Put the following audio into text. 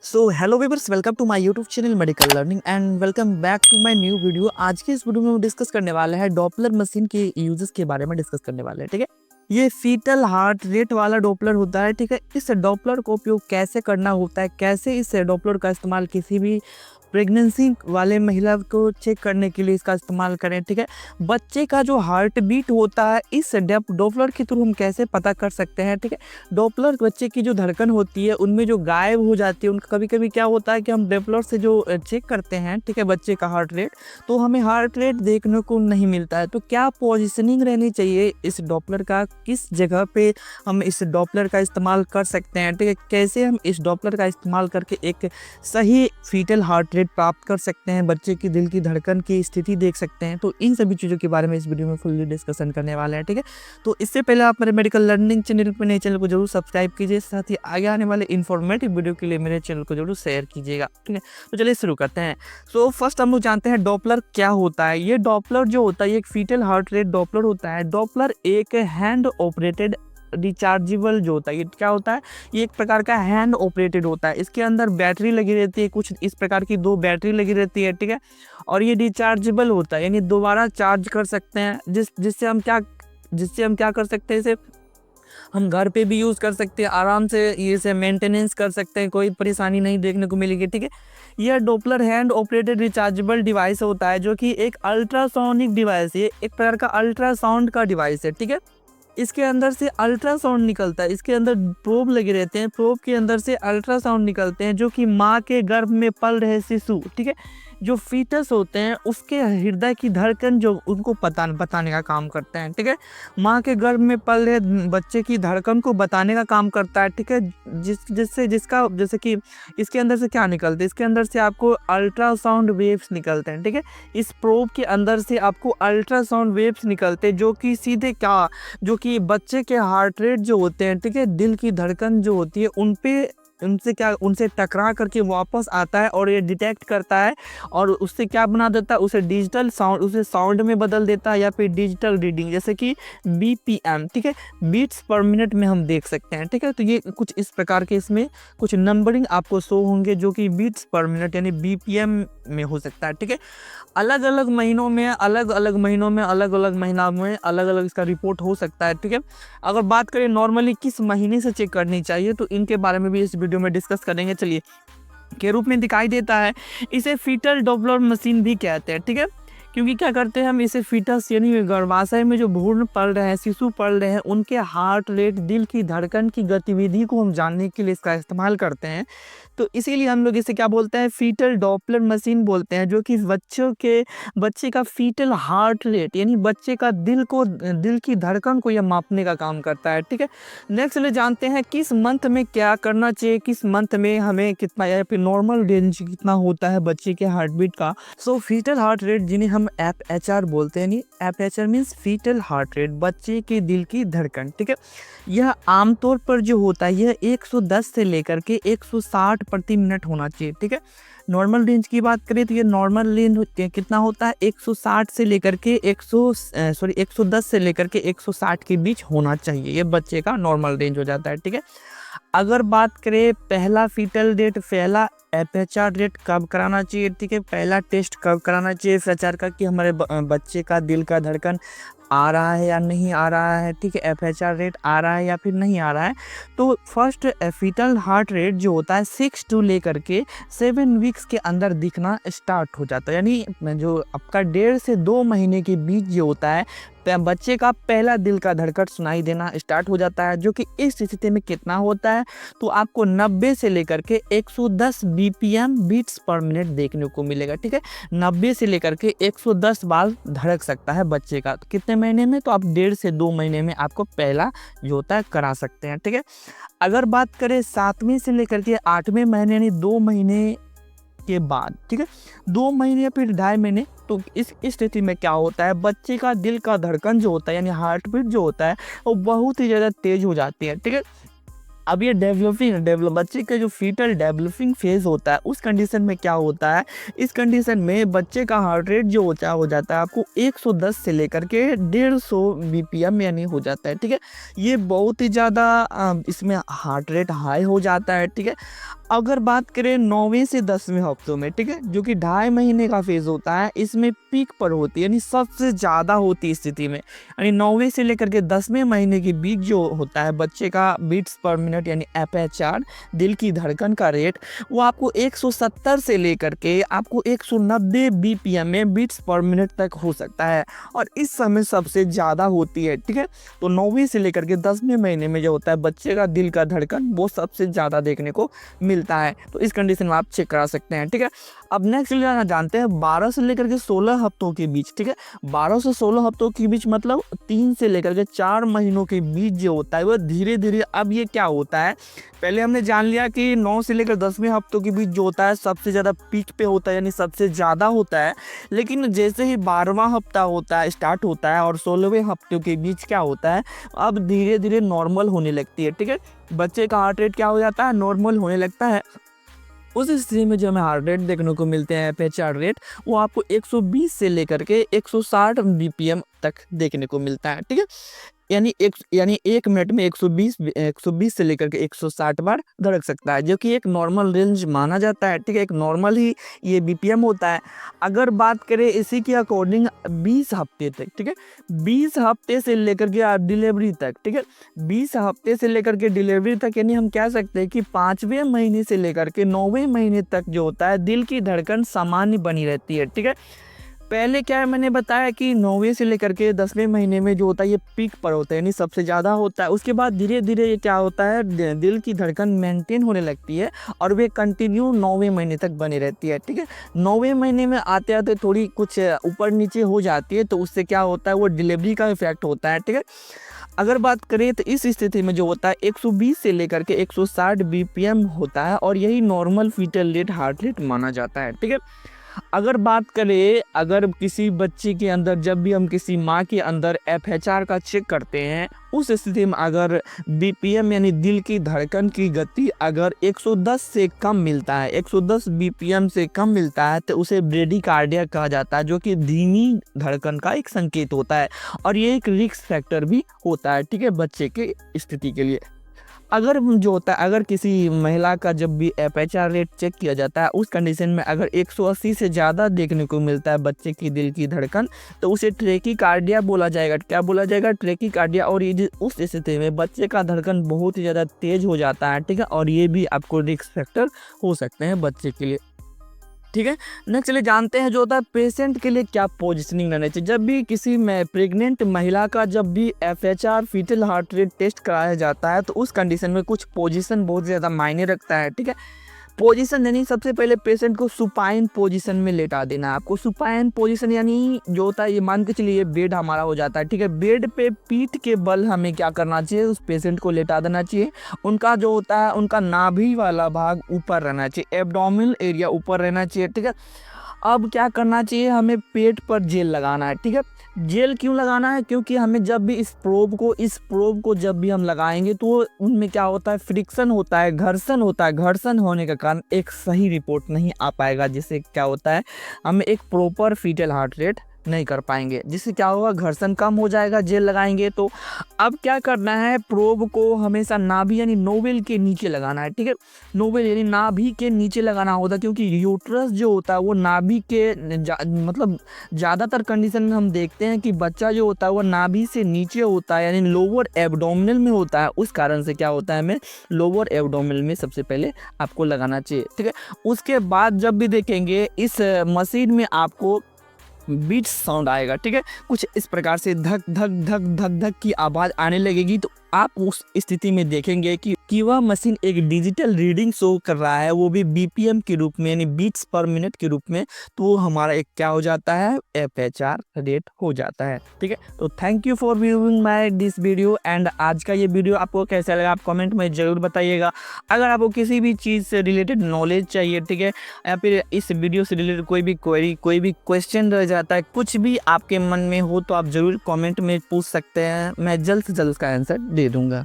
So hello viewers, welcome to my YouTube channel medical learning and welcome back to my new video. आज के इस video में हम discuss करने वाले हैं डॉपलर मशीन के यूजेस के बारे में डिस्कस करने वाले हैं। ठीक है, ये फीटल हार्ट रेट वाला डॉपलर होता है। ठीक है, इस डॉपलर को उपयोग कैसे करना होता है, कैसे इस डॉपलर का इस्तेमाल किसी भी प्रेगनेंसी वाले महिला को चेक करने के लिए इसका इस्तेमाल करें। ठीक है, बच्चे का जो हार्ट बीट होता है इस डॉपलर के थ्रू हम कैसे पता कर सकते हैं। ठीक है, डॉपलर बच्चे की जो धड़कन होती है उनमें जो गायब हो जाती है, उनका कभी कभी क्या होता है कि हम डॉपलर से जो चेक करते हैं, ठीक है, बच्चे का हार्ट रेट, तो हमें हार्ट रेट देखने को नहीं मिलता है। तो क्या पोजिशनिंग रहनी चाहिए इस डॉपलर का, किस जगह पे हम इस डॉपलर का इस्तेमाल कर सकते हैं। ठीक है, कैसे हम इस डॉपलर का इस्तेमाल करके एक सही फीटल हार्ट रेट प्राप्त कर सकते हैं, बच्चे की दिल की धड़कन की स्थिति देख सकते हैं। तो इन सभी चीज़ों के बारे में इस वीडियो में फुल्ली डिस्कशन करने वाले हैं। ठीक है, तो इससे पहले आप मेरे मेडिकल लर्निंग चैनल पर नए चैनल को जरूर सब्सक्राइब कीजिए, साथ ही आगे आने वाले इन्फॉर्मेटिव वीडियो के लिए मेरे चैनल को जरूर शेयर कीजिएगा। ठीक है, तो चलिए शुरू करते हैं। सो फर्स्ट हम लोग जानते हैं डॉपलर क्या होता है। ये डॉपलर जो होता है ये एक फीटल हार्ट रेट डॉपलर होता है। डॉपलर एक हैंड ऑपरेटेड रिचार्जेबल जो होता है, ये क्या होता है, ये एक प्रकार का हैंड ऑपरेटेड होता है। इसके अंदर बैटरी लगी रहती है, कुछ इस प्रकार की 2 बैटरी लगी रहती है। ठीक है, और ये रिचार्जेबल होता है, यानी दोबारा चार्ज कर सकते हैं, जिससे हम क्या कर सकते हैं, इसे हम घर पे भी यूज़ कर सकते हैं, आराम से इसे मेंटेनेंस कर सकते हैं, कोई परेशानी नहीं देखने को मिलेगी। ठीक है, यह Doppler hand operated rechargeable device होता है, जो कि एक अल्ट्रासोनिक डिवाइस है, एक प्रकार का अल्ट्रासाउंड का डिवाइस है। ठीक है, इसके अंदर से अल्ट्रासाउंड निकलता है, इसके अंदर प्रोब लगे रहते हैं, प्रोब के अंदर से अल्ट्रासाउंड निकलते हैं, जो कि माँ के गर्भ में पल रहे शिशु, ठीक है, जो फीटस होते हैं उसके हृदय की धड़कन जो उनको बताने का काम करते हैं। ठीक है, माँ के गर्भ में पल रहे बच्चे की धड़कन को बताने का काम करता है। ठीक है, जैसे कि इसके अंदर से क्या निकलते हैं, इसके अंदर से आपको अल्ट्रासाउंड वेव्स निकलते हैं। ठीक है, इस प्रोब के अंदर से आपको अल्ट्रासाउंड वेव्स निकलते हैं, जो कि सीधे जो कि बच्चे के हार्ट रेट जो होते हैं, ठीक है, दिल की धड़कन जो होती है उनसे टकरा करके वापस आता है और ये डिटेक्ट करता है और उससे क्या बना देता है, उसे डिजिटल साउंड, उसे साउंड में बदल देता है, या फिर डिजिटल रीडिंग जैसे कि बीपीएम, ठीक है, बीट्स पर मिनट में हम देख सकते हैं। ठीक है, तो ये कुछ इस प्रकार के इसमें कुछ नंबरिंग आपको शो होंगे, जो कि बीट्स पर मिनट यानी बीपीएम में हो सकता है। ठीक है, अलग अलग महीनों में अलग अलग महीना में अलग अलग इसका रिपोर्ट हो सकता है। ठीक है, अगर बात करें नॉर्मली किस महीने से चेक करनी चाहिए, तो इनके बारे में भी इस वीडियो में डिस्कस करेंगे। चलिए, के रूप में दिखाई देता है, इसे फीटल डॉपलर मशीन भी कहते हैं। ठीक है, क्योंकि क्या करते हैं हम इसे फीटस यानी गर्भाशय में जो भ्रूण पल रहे हैं, शिशु पल रहे हैं, उनके हार्ट रेट, दिल की धड़कन की गतिविधि को हम जानने के लिए इसका इस्तेमाल करते हैं। तो इसीलिए हम लोग इसे क्या बोलते हैं, फीटल डॉपलर मशीन बोलते हैं, जो कि बच्चे का फीटल हार्ट रेट यानी बच्चे का दिल की धड़कन को यह मापने का काम करता है। ठीक है, नेक्स्ट ले जानते हैं किस मंथ में क्या करना चाहिए, किस मंथ में हमें कितना या फिर नॉर्मल रेंज कितना होता है बच्चे के हार्ट बीट का। सो फीटल हार्ट रेट जिन्हें हम एफएचआर बोलते हैं, नहीं, एफएचआर मीन्स फीटल हार्ट रेट, बच्चे के दिल की धड़कन। ठीक है, यह आमतौर पर जो होता है यह 110 से लेकर के 160 प्रति मिनट होना चाहिए। ठीक है, नॉर्मल रेंज की बात करें तो ये नॉर्मल रेंज कितना होता है, 160 से लेकर के 110 से लेकर के 160 के बीच होना चाहिए, ये बच्चे का नॉर्मल रेंज हो जाता है। ठीक है, अगर बात करें पहला एफएचआर रेट कब कराना चाहिए, ठीक है, पहला टेस्ट कब कराना चाहिए एफएचआर का, कि हमारे बच्चे का दिल का धड़कन आ रहा है या नहीं आ रहा है, ठीक है, एफएचआर रेट आ रहा है या फिर नहीं आ रहा है। तो फर्स्ट फीटल हार्ट रेट जो होता है 6 to लेकर के 7 वीक्स के अंदर दिखना स्टार्ट हो जाता है, यानी जो आपका 1.5 से 2 महीने के बीच जो होता है बच्चे का पहला दिल का धड़कन सुनाई देना स्टार्ट हो जाता है, जो कि इस स्थिति में कितना होता है, तो आपको 90 से लेकर के 110 बीपीएम बीट्स पर मिनट देखने को मिलेगा। ठीक है, 90 से लेकर के 110 बार धड़क सकता है बच्चे का, तो कितने महीने में, तो आप 1.5 से 2 महीने में आपको पहला जो होता है करा सकते हैं। ठीक है, अगर बात करें 7वें से लेकर के 8वें महीने यानी 2 महीने के बाद, ठीक है, 2 महीने या फिर 2.5 महीने, तो इस स्थिति में क्या होता है, बच्चे का दिल का धड़कन जो होता है यानी हार्ट बीट जो होता है वो बहुत ही ज़्यादा तेज हो जाती है। ठीक है, अब ये बच्चे का जो फीटल डेवलपिंग फेज होता है उस कंडीशन में क्या होता है, इस कंडीशन में बच्चे का हार्ट रेट जो होता है हो जाता है आपको 110 से लेकर के 150 बीपीएम यानी हो जाता है। ठीक है, ये बहुत ही ज़्यादा इसमें हार्ट रेट हाई हो जाता है। ठीक है, अगर बात करें 9वें से 10वें हफ्तों में, ठीक है, जो कि 2.5 महीने का फेज होता है, इसमें पीक पर होती है यानी सबसे ज़्यादा होती है स्थिति में, यानी 9वें से लेकर के 10वें महीने के बीच जो होता है बच्चे का बीट्स पर मिनट यानी एफएचआर, दिल की धड़कन का रेट, वो आपको 170 से लेकर के आपको 190 बीपीएम में बीट्स पर मिनट तक हो सकता है और इस समय सबसे ज़्यादा होती है। ठीक है, तो 9वें से लेकर के 10वें महीने में जो होता है बच्चे का दिल का धड़कन वो सबसे ज़्यादा देखने को मिलता है, तो इस कंडीशन में आप चेक करा सकते हैं। ठीक है, अब नेक्स्ट जानते हैं 12 से लेकर के 16 हफ्तों के बीच। ठीक है, 12 से 16 हफ्तों के बीच मतलब 3 से लेकर के 4 महीनों के बीच जो होता है वो धीरे धीरे, अब ये क्या होता है, पहले हमने जान लिया कि 9 से लेकर 10वें हफ्तों के बीच जो होता है सबसे ज़्यादा पीक पे होता है यानी सबसे ज़्यादा होता है, लेकिन जैसे ही 12वां हफ्ता होता है स्टार्ट होता है और 16वें हफ्तों के बीच क्या होता है, अब धीरे धीरे नॉर्मल होने लगती है। ठीक है, बच्चे का हार्ट रेट क्या हो जाता है, नॉर्मल होने लगता है। उस स्थिति में जो हमें हार्ट रेट देखने को मिलते हैं एफएचआर रेट, वो आपको 120 से लेकर के 160 बीपीएम तक देखने को मिलता है। ठीक है, यानी 1 मिनट में 120 से लेकर के 160 बार धड़क सकता है, जो कि एक नॉर्मल रेंज माना जाता है। ठीक है, एक नॉर्मल ही ये बीपीएम होता है। अगर बात करें इसी के अकॉर्डिंग 20 हफ्ते तक, ठीक है, 20 हफ्ते से लेकर के डिलीवरी तक, ठीक है, 20 हफ्ते से लेकर के डिलीवरी तक, यानी हम कह सकते हैं कि 5वें महीने से लेकर के 9वें महीने तक जो होता है दिल की धड़कन सामान्य बनी रहती है। ठीक है, पहले क्या है मैंने बताया कि 9वें से लेकर के 10वें महीने में जो होता है ये पीक पर होता है यानी सबसे ज़्यादा होता है। उसके बाद धीरे धीरे ये क्या होता है, दिल की धड़कन मेंटेन होने लगती है और वे कंटिन्यू 9वें महीने तक बनी रहती है। ठीक है, 9वें महीने में आते आते थोड़ी कुछ ऊपर नीचे हो जाती है, तो उससे क्या होता है वो डिलीवरी का इफेक्ट होता है। ठीक है, अगर बात करें तो इस स्थिति में जो होता है 120 से लेकर के 160 बीपीएम होता है और यही normal foetal rate heart rate माना जाता है। ठीक है, अगर बात करें, अगर किसी बच्चे के अंदर, जब भी हम किसी माँ के अंदर एफएचआर का चेक करते हैं, उस स्थिति में अगर बीपीएम यानी दिल की धड़कन की गति अगर 110 से कम मिलता है, 110 बीपीएम से कम मिलता है, तो उसे ब्रेडिकार्डिया कहा जाता है, जो कि धीमी धड़कन का एक संकेत होता है और ये एक रिस्क फैक्टर भी होता है। ठीक है, बच्चे की स्थिति के लिए। अगर जो होता है, अगर किसी महिला का जब भी एफएचआर रेट चेक किया जाता है उस कंडीशन में अगर 180 से ज़्यादा देखने को मिलता है बच्चे की दिल की धड़कन, तो उसे ट्रेकीकार्डिया बोला जाएगा। क्या बोला जाएगा, ट्रेकीकार्डिया। और ये उस स्थिति में बच्चे का धड़कन बहुत ही ज़्यादा तेज हो जाता है। ठीक है, और ये भी आपको रिस्क फैक्टर हो सकते हैं बच्चे के लिए। ठीक है, नेक्स्ट चलिए जानते हैं जो होता है पेशेंट के लिए क्या पोजीशनिंग रहना चाहिए। जब भी किसी में प्रेग्नेंट महिला का जब भी एफएचआर फीटल हार्ट रेट टेस्ट कराया जाता है तो उस कंडीशन में कुछ पोजीशन बहुत ज़्यादा मायने रखता है। ठीक है, पोजीशन यानी सबसे पहले पेशेंट को सुपाइन पोजीशन में लेटा देना है आपको। सुपाइन पोजीशन यानी जो होता है, ये मान के चलिए ये बेड हमारा हो जाता है। ठीक है, बेड पे पीठ के बल हमें क्या करना चाहिए, उस पेशेंट को लेटा देना चाहिए। उनका जो होता है उनका नाभि वाला भाग ऊपर रहना चाहिए, एब्डोमिनल एरिया ऊपर रहना चाहिए। ठीक है, अब क्या करना चाहिए, हमें पेट पर जेल लगाना है। ठीक है, जेल क्यों लगाना है, क्योंकि हमें जब भी इस प्रोब को जब भी हम लगाएंगे तो उनमें क्या होता है, फ्रिक्शन होता है, घर्षण होता है। घर्षण होने के कारण एक सही रिपोर्ट नहीं आ पाएगा, जिससे क्या होता है हमें एक प्रॉपर फीटल हार्ट रेट नहीं कर पाएंगे, जिससे क्या होगा, घर्षण कम हो जाएगा जेल लगाएंगे तो। अब क्या करना है, प्रोब को हमेशा नाभि यानी नोवेल के नीचे लगाना है। ठीक है, नोवेल यानी नाभि के नीचे लगाना होता है, क्योंकि यूट्रस जो होता है वो नाभि के मतलब ज़्यादातर कंडीशन में हम देखते हैं कि बच्चा जो होता है वो नाभि से नीचे होता है, यानी लोअर एब्डोमिनल में होता है। उस कारण से क्या होता है, हमें लोअर एब्डोमिनल में सबसे पहले आपको लगाना चाहिए। ठीक है, उसके बाद जब भी देखेंगे इस मशीन में आपको बीट साउंड आएगा। ठीक है, कुछ इस प्रकार से धक धक धक धक धक की आवाज़ आने लगेगी, तो आप उस स्थिति में देखेंगे कि वह मशीन एक डिजिटल रीडिंग शो कर रहा है, वो भी बीपीएम के रूप में यानी बीट्स पर मिनट के रूप में। तो हमारा एक क्या हो जाता है, एफएचआर रेट हो जाता है। ठीक है, तो thank you for viewing my this video and आज का ये वीडियो आपको कैसा लगा आप कमेंट में ज़रूर बताइएगा। अगर आपको किसी भी चीज़ से रिलेटेड नॉलेज चाहिए, ठीक है, या फिर इस वीडियो से रिलेटेड कोई भी क्वेरी, कोई भी क्वेश्चन रह जाता है, कुछ भी आपके मन में हो तो आप ज़रूर कॉमेंट में पूछ सकते हैं, मैं जल्द से जल्द उसका आंसर दे दूँगा।